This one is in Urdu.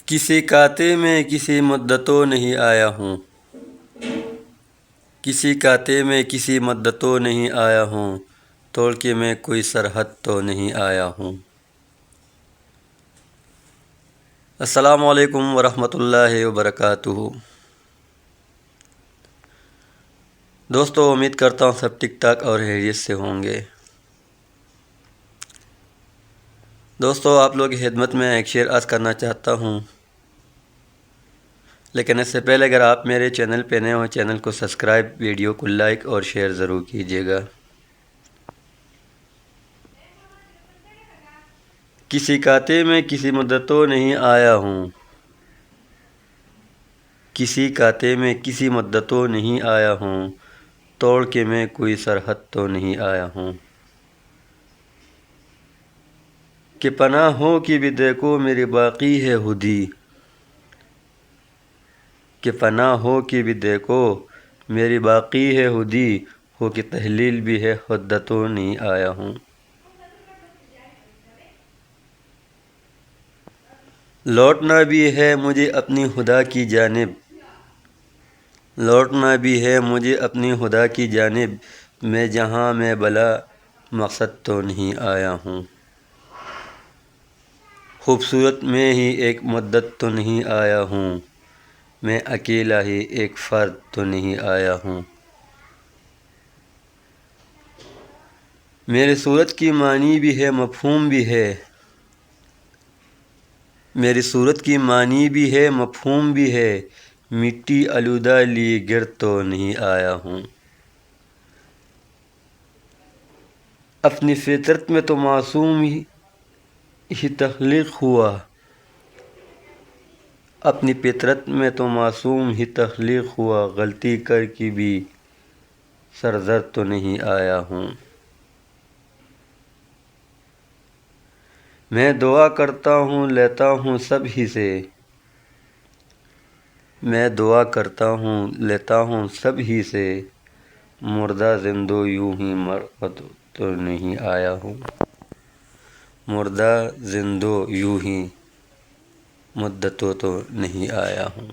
کسی کاتے میں کسی مدتوں نہیں آیا ہوں، کسی کاتے میں کسی مدتوں نہیں آیا ہوں، توڑ کے میں کوئی سرحد تو نہیں آیا ہوں۔ السلام علیکم ورحمۃ اللہ وبرکاتہ۔ دوستو، امید کرتا ہوں سب ٹھیک ٹھاک اور خیریت سے ہوں گے۔ دوستو، آپ لوگ کی خدمت میں ایک شعر عرض کرنا چاہتا ہوں، لیکن اس سے پہلے اگر آپ میرے چینل پہ نئے ہوں، چینل کو سبسکرائب، ویڈیو کو لائک اور شیئر ضرور کیجیے گا۔ کسی کاتے میں کسی مدتوں نہیں آیا ہوں، کسی کاتے میں کسی مدتوں نہیں آیا ہوں، توڑ کے میں کوئی سرحد تو نہیں آیا ہوں۔ کہ پناہوں کی بھی دیکھو میری باقی ہے خودی، کہ پناہوں کی بھی دیکھو میری باقی ہے خودی، ہو کہ تحلیل بھی ہے حدتوں نہیں آیا ہوں۔ لوٹنا بھی ہے مجھے اپنی خدا کی جانب، لوٹنا بھی ہے مجھے اپنی خدا کی جانب، میں جہاں میں بلا مقصد تو نہیں آیا ہوں۔ خوبصورت میں ہی ایک مدت تو نہیں آیا ہوں، میں اکیلا ہی ایک فرد تو نہیں آیا ہوں۔ میری صورت کی معنی بھی ہے مفہوم بھی ہے، میری صورت کی معنی بھی ہے مفہوم بھی ہے، مٹی آلودہ لیے گرد تو نہیں آیا ہوں۔ اپنی فطرت میں تو معصوم ہی تخلیق ہوا، اپنی فطرت میں تو معصوم ہی تخلیق ہوا، غلطی کر کے بھی سرزد تو نہیں آیا ہوں۔ میں دعا کرتا ہوں لیتا ہوں سب ہی سے، میں دعا کرتا ہوں لیتا ہوں سب ہی سے، مردہ زندوں یوں ہی مرغت تو نہیں آیا ہوں۔ مردہ زندوں یوں ہی مدتوں تو نہیں آیا ہوں۔